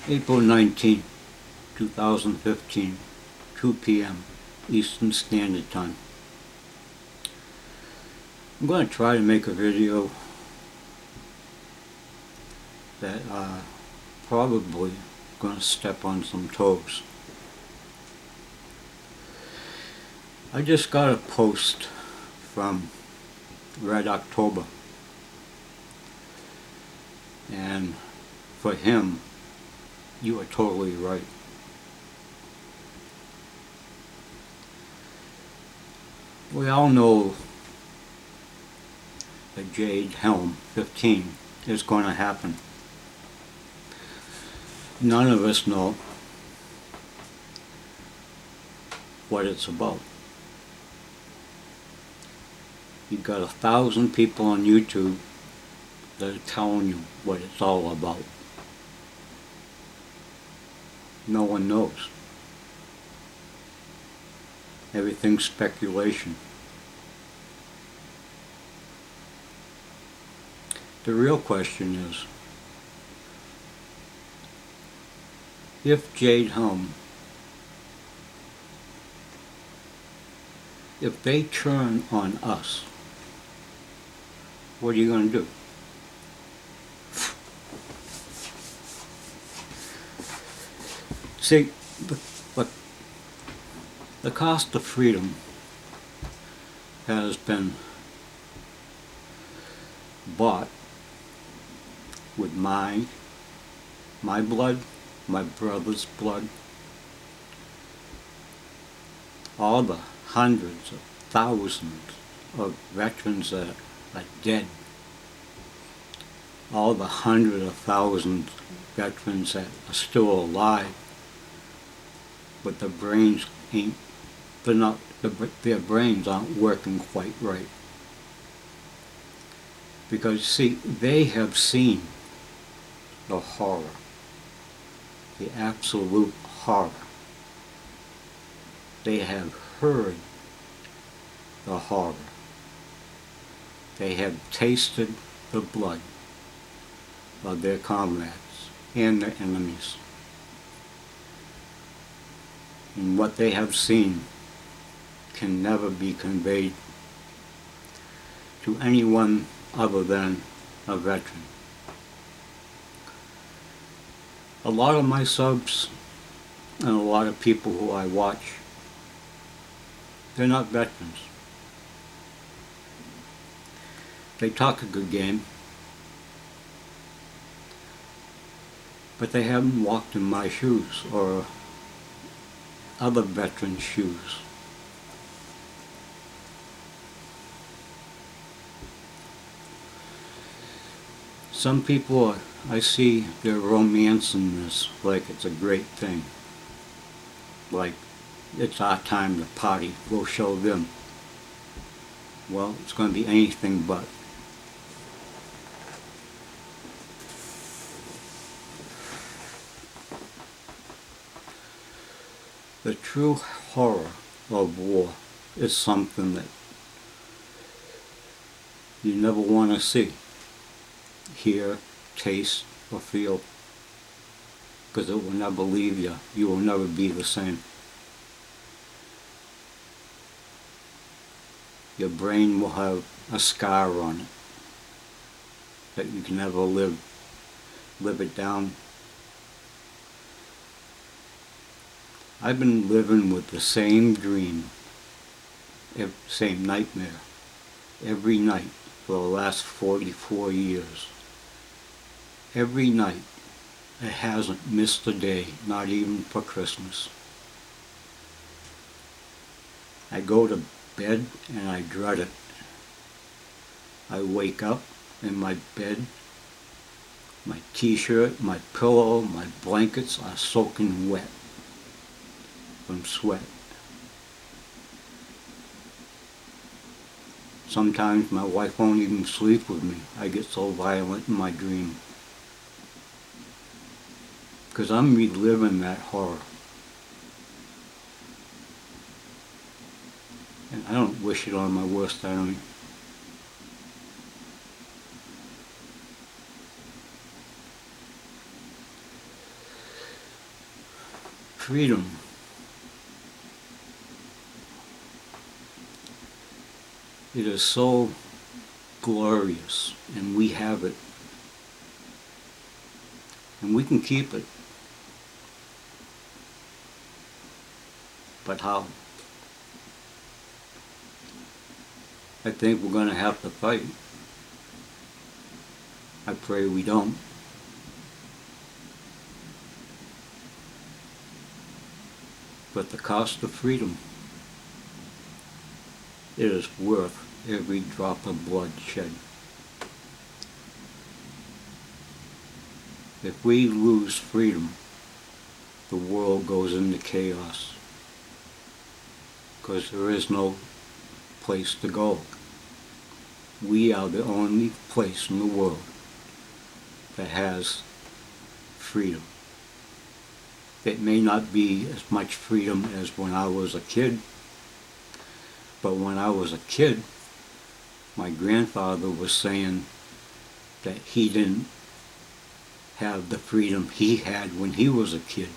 April 19th, 2015, 2 p.m. Eastern Standard Time. I'm going to try to make a video that probably going to step on some toes. I just got a post from Red October, and for him, you are totally right. We all know that Jade Helm 15 is going to happen. None of us know what it's about. You've got 1,000 people on YouTube that are telling you what it's all about. No one knows. Everything's speculation. The real question is, if Jade Helm, if they turn on us, what are you going to do? See, the cost of freedom has been bought with my blood, my brother's blood, all the hundreds of thousands of veterans that are dead, all the hundreds of thousands of veterans that are still alive, but their brains their brains aren't working quite right. Because see, they have seen the horror, the absolute horror. They have heard the horror. They have tasted the blood of their comrades and their enemies. And what they have seen can never be conveyed to anyone other than a veteran. A lot of my subs and a lot of people who I watch, they're not veterans. They talk a good game, but they haven't walked in my shoes or other veterans' shoes. Some people, I see they're romancing this like it's a great thing. Like, it's our time to party, we'll show them. Well, it's going to be anything but. The true horror of war is something that you never want to see, hear, taste, or feel, because it will never leave you. You will never be the same. Your brain will have a scar on it that you can never live it down. I've been living with the same dream, same nightmare, every night for the last 44 years. Every night, it hasn't missed a day, not even for Christmas. I go to bed and I dread it. I wake up in my bed, my t-shirt, my pillow, my blankets are soaking wet from sweat. Sometimes my wife won't even sleep with me. I get so violent in my dream. Because I'm reliving that horror. And I don't wish it on my worst enemy. Freedom. It is so glorious, and we have it. And we can keep it. But how? I think we're going to have to fight. I pray we don't. But the cost of freedom, it is worth every drop of blood shed. If we lose freedom, the world goes into chaos, because there is no place to go. We are the only place in the world that has freedom. It may not be as much freedom as when I was a kid, but when I was a kid, my grandfather was saying that he didn't have the freedom he had when he was a kid.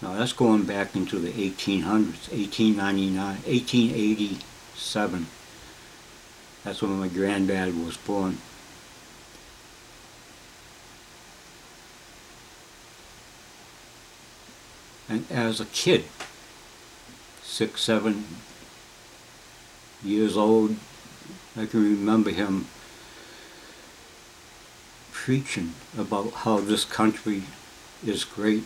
Now that's going back into the 1800s, 1899, 1887. That's when my granddad was born. And as a kid, 6, 7 years old, I can remember him preaching about how this country is great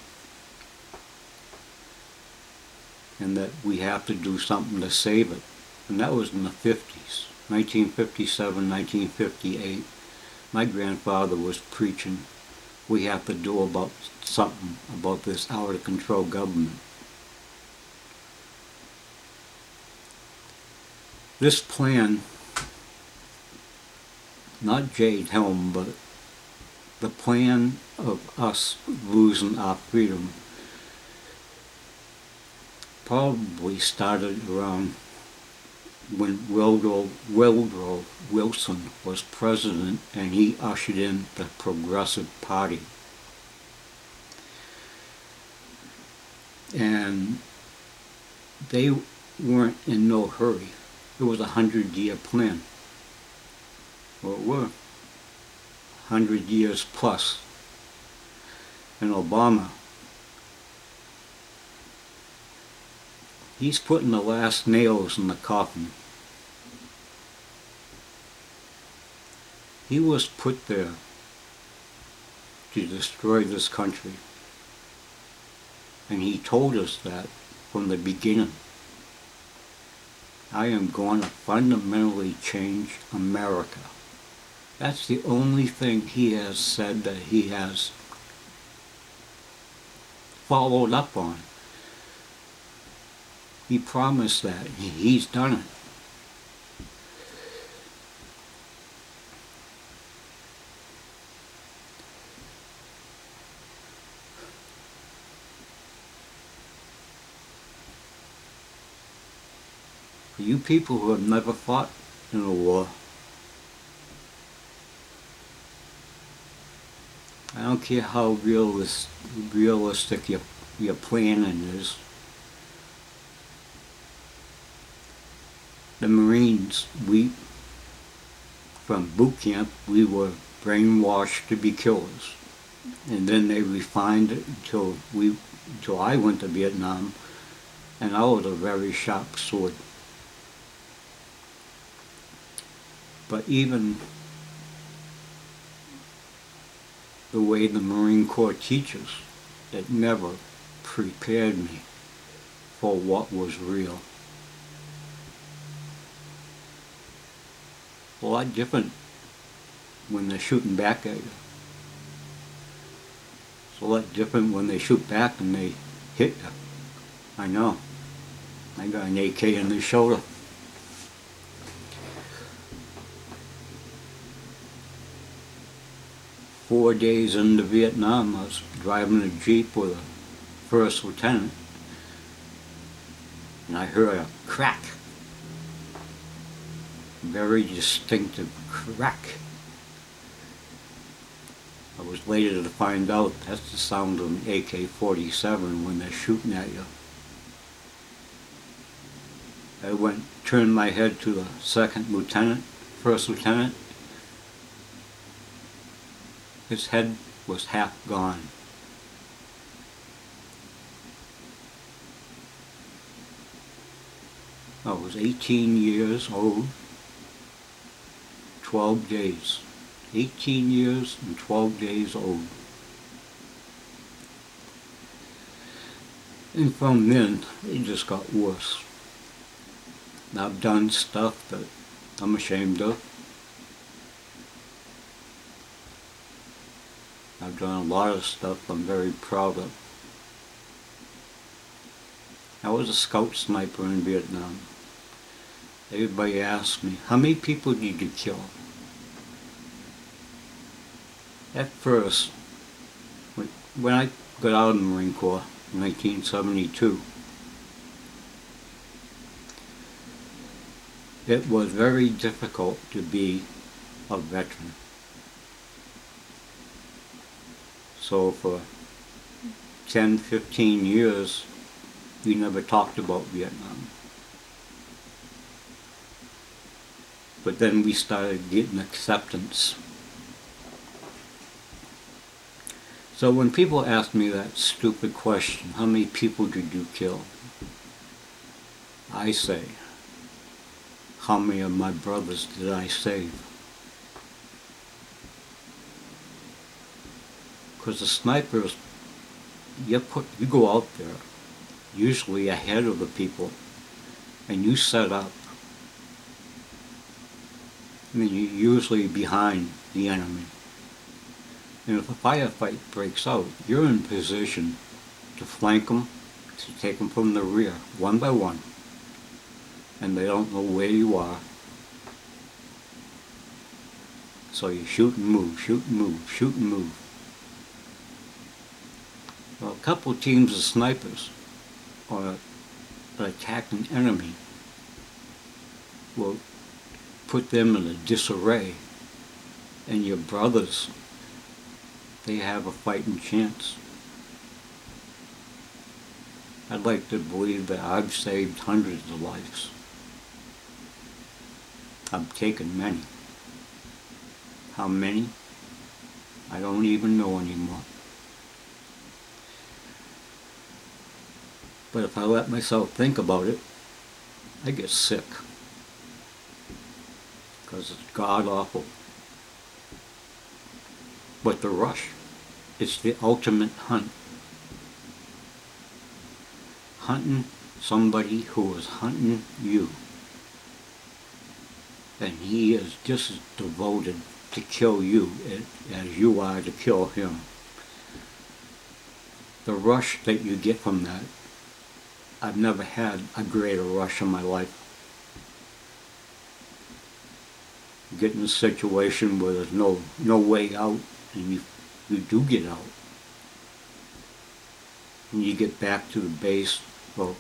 and that we have to do something to save it. And that was in the 50s, 1957, 1958. My grandfather was preaching, we have to do about something about this out of control government. This plan, not Jade Helm, but the plan of us losing our freedom probably started around when Woodrow Wilson was president and he ushered in the Progressive Party. And they weren't in no hurry. It was a 100-year plan. Well, it were 100 years plus. And Obama, he's putting the last nails in the coffin. He was put there to destroy this country. And he told us that from the beginning. I am going to fundamentally change America. That's the only thing he has said that he has followed up on. He promised that. He's done it. For you people who have never fought in a war, I don't care how realistic your planning is. The Marines, from boot camp, we were brainwashed to be killers. And then they refined it until I went to Vietnam, and I was a very sharp sword. But even the way the Marine Corps teaches, it never prepared me for what was real. A lot different when they're shooting back at you. It's a lot different when they shoot back and they hit you. I know. I got an AK in the shoulder. Four days into Vietnam, I was driving a Jeep with a first lieutenant, and I heard a crack. Very distinctive crack. I was later to find out that's the sound of an AK-47 when they're shooting at you. I turned my head to the first lieutenant. His head was half gone. I was 18 years old, 12 days. 18 years and 12 days old. And from then, it just got worse. I've done stuff that I'm ashamed of. I've done a lot of stuff I'm very proud of. I was a scout sniper in Vietnam. Everybody asks me, how many people did you kill? At first, when I got out of the Marine Corps in 1972, it was very difficult to be a veteran. So for 10, 15 years, we never talked about Vietnam. But then we started getting acceptance. So when people ask me that stupid question, how many people did you kill? I say, how many of my brothers did I save? Because the snipers, you go out there, usually ahead of the people, and you set up. I mean, you're usually behind the enemy. And if a firefight breaks out, you're in position to flank them, to take them from the rear, one by one. And they don't know where you are. So you shoot and move, shoot and move, shoot and move. Well, a couple teams of snipers or an attacking enemy will put them in a disarray, and your brothers, they have a fighting chance. I'd like to believe that I've saved hundreds of lives. I've taken many. How many? I don't even know anymore. But if I let myself think about it, I get sick. Because it's god-awful. But the rush, it's the ultimate hunt. Hunting somebody who is hunting you. And he is just as devoted to kill you as you are to kill him. The rush that you get from that, I've never had a greater rush in my life. You get in a situation where there's no way out, and you do get out. And you get back to the base, or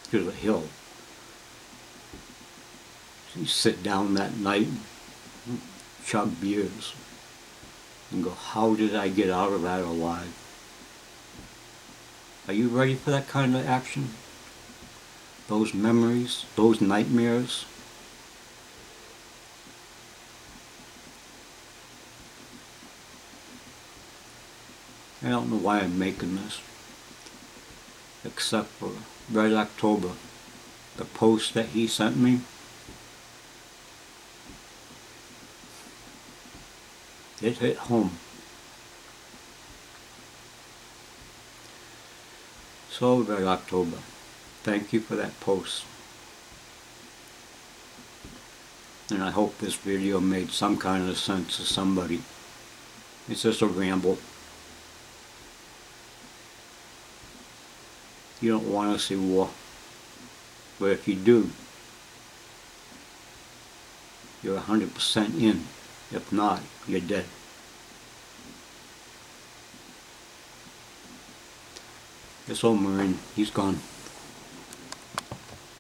to the hill. So you sit down that night, and chug beers, and go, how did I get out of that alive? Are you ready for that kind of action? Those memories, those nightmares? I don't know why I'm making this, except for Red October, the post that he sent me. It hit home. So, Red October, thank you for that post. And I hope this video made some kind of sense to somebody. It's just a ramble. You don't want to see war. But if you do, you're 100% in. If not, you're dead. This old Marine, he's gone.